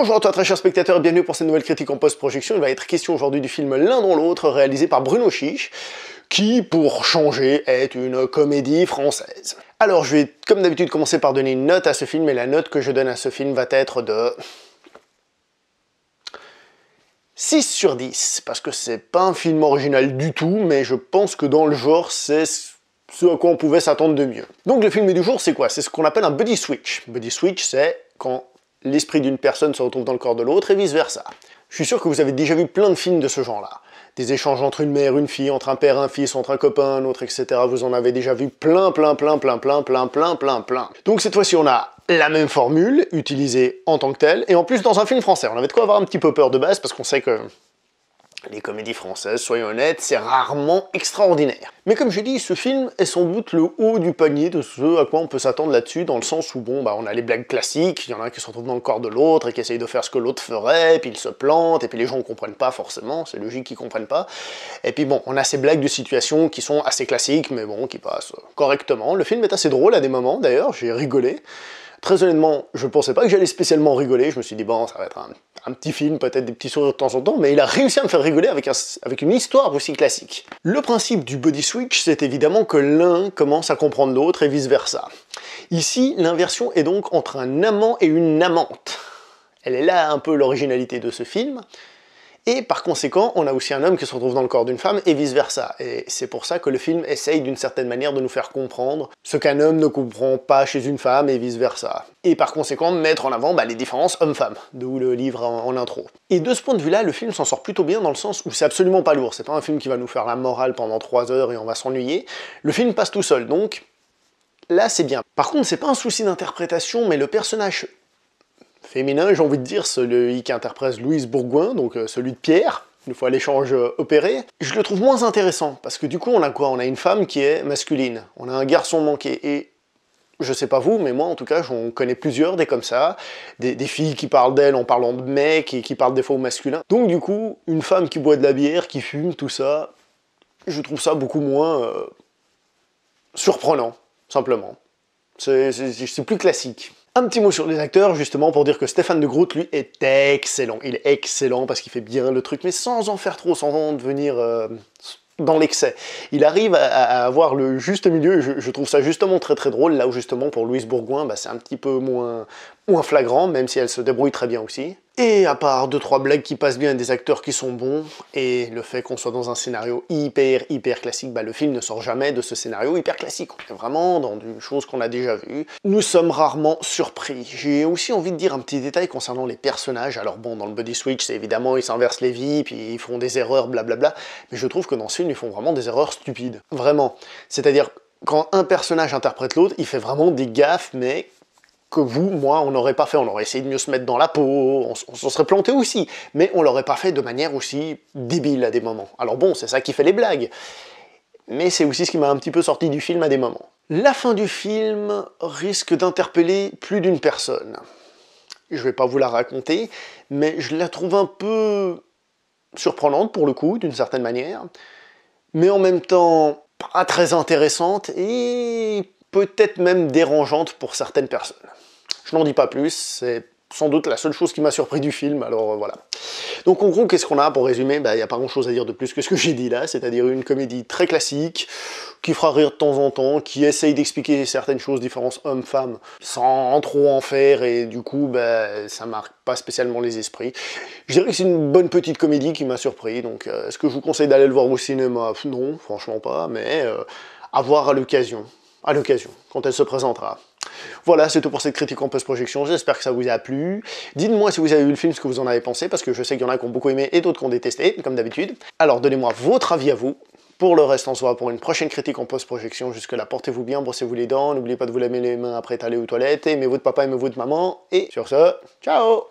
Bonjour à toi très cher spectateur et bienvenue pour cette nouvelle critique en post-projection. Il va être question aujourd'hui du film L'un dans l'autre réalisé par Bruno Chiche, qui pour changer est une comédie française. Alors je vais comme d'habitude commencer par donner une note à ce film et la note que je donne à ce film va être de 6 sur 10, parce que c'est pas un film original du tout, mais je pense que dans le genre c'est ce à quoi on pouvait s'attendre de mieux. Donc le film du jour c'est quoi? C'est ce qu'on appelle un buddy switch. Buddy switch c'est quand l'esprit d'une personne se retrouve dans le corps de l'autre et vice-versa. Je suis sûr que vous avez déjà vu plein de films de ce genre-là. Des échanges entre une mère, une fille, entre un père, un fils, entre un copain, un autre, etc. Vous en avez déjà vu plein. Donc cette fois-ci, on a la même formule, utilisée en tant que telle, et en plus dans un film français. On avait de quoi avoir un petit peu peur de base, parce qu'on sait que les comédies françaises, soyons honnêtes, c'est rarement extraordinaire. Mais comme je dis, ce film est sans doute le haut du panier de ce à quoi on peut s'attendre là-dessus, dans le sens où, bon, on a les blagues classiques, il y en a un qui se retrouve dans le corps de l'autre et qui essaye de faire ce que l'autre ferait, et puis il se plante, et puis les gens ne comprennent pas forcément, c'est logique qu'ils comprennent pas. Et puis bon, on a ces blagues de situation qui sont assez classiques, mais bon, qui passent correctement. Le film est assez drôle à des moments, d'ailleurs, j'ai rigolé. Très honnêtement, je pensais pas que j'allais spécialement rigoler, je me suis dit bon, ça va être un petit film, peut-être des petits sourires de temps en temps, mais il a réussi à me faire rigoler avec une histoire aussi classique. Le principe du body switch, c'est évidemment que l'un commence à comprendre l'autre et vice-versa. Ici, l'inversion est donc entre un amant et une amante. Elle est là un peu l'originalité de ce film. Et par conséquent, on a aussi un homme qui se retrouve dans le corps d'une femme et vice-versa. Et c'est pour ça que le film essaye d'une certaine manière de nous faire comprendre ce qu'un homme ne comprend pas chez une femme et vice-versa. Et par conséquent, mettre en avant les différences hommes-femmes, d'où le livre en intro. Et de ce point de vue-là, le film s'en sort plutôt bien dans le sens où c'est absolument pas lourd. C'est pas un film qui va nous faire la morale pendant 3 heures et on va s'ennuyer. Le film passe tout seul, donc là c'est bien. Par contre, c'est pas un souci d'interprétation, mais le personnage féminin, j'ai envie de dire, celui qui interprète Louise Bourgoin, donc celui de Pierre, une fois l'échange opéré, je le trouve moins intéressant, parce que du coup on a quoi? On a une femme qui est masculine, on a un garçon manqué, et je sais pas vous, mais moi en tout cas j'en connais plusieurs des comme ça, des filles qui parlent d'elles en parlant de mecs, et qui parlent des fois au masculin. Donc du coup, une femme qui boit de la bière, qui fume, tout ça, je trouve ça beaucoup moins surprenant, simplement. C'est plus classique. Un petit mot sur les acteurs, justement, pour dire que Stéphane de Groot, lui, est excellent. Il est excellent parce qu'il fait bien le truc, mais sans en faire trop, sans en devenir dans l'excès. Il arrive à avoir le juste milieu, et je trouve ça justement très drôle, là où justement pour Louise Bourgoin, c'est un petit peu moins flagrant, même si elle se débrouille très bien aussi. Et à part 2-3 blagues qui passent bien et des acteurs qui sont bons, et le fait qu'on soit dans un scénario hyper classique, le film ne sort jamais de ce scénario hyper classique. On est vraiment dans une chose qu'on a déjà vue. Nous sommes rarement surpris. J'ai aussi envie de dire un petit détail concernant les personnages. Alors bon, dans le Buddy Switch, c'est évidemment, ils s'inversent les vies, puis ils font des erreurs, blablabla, mais je trouve que dans ce film, ils font vraiment des erreurs stupides. Vraiment. C'est-à-dire, quand un personnage interprète l'autre, il fait vraiment des gaffes, mais que vous, moi, on n'aurait pas fait. On aurait essayé de mieux se mettre dans la peau, on s'en serait planté aussi, mais on l'aurait pas fait de manière aussi débile à des moments. Alors bon, c'est ça qui fait les blagues, mais c'est aussi ce qui m'a un petit peu sorti du film à des moments. La fin du film risque d'interpeller plus d'une personne. Je vais pas vous la raconter, mais je la trouve un peu surprenante pour le coup, d'une certaine manière, mais en même temps pas très intéressante et peut-être même dérangeante pour certaines personnes. Je n'en dis pas plus, c'est sans doute la seule chose qui m'a surpris du film, alors voilà. Donc en gros, qu'est-ce qu'on a pour résumer? Il n'y a pas grand-chose à dire de plus que ce que j'ai dit là, c'est-à-dire une comédie très classique, qui fera rire de temps en temps, qui essaye d'expliquer certaines choses, différences hommes-femmes, sans trop en faire, et du coup, ça marque pas spécialement les esprits. Je dirais que c'est une bonne petite comédie qui m'a surpris, donc est-ce que je vous conseille d'aller le voir au cinéma? Non, franchement pas, mais à voir à l'occasion, quand elle se présentera. Voilà, c'est tout pour cette critique en post-projection, j'espère que ça vous a plu. Dites-moi si vous avez vu le film, ce que vous en avez pensé, parce que je sais qu'il y en a qui ont beaucoup aimé et d'autres qui ont détesté, comme d'habitude. Alors donnez-moi votre avis à vous. Pour le reste, on se voit pour une prochaine critique en post-projection. Jusque-là, portez-vous bien, brossez-vous les dents, n'oubliez pas de vous laver les mains après être allé aux toilettes, aimez votre papa, aimez votre maman, et sur ce, ciao!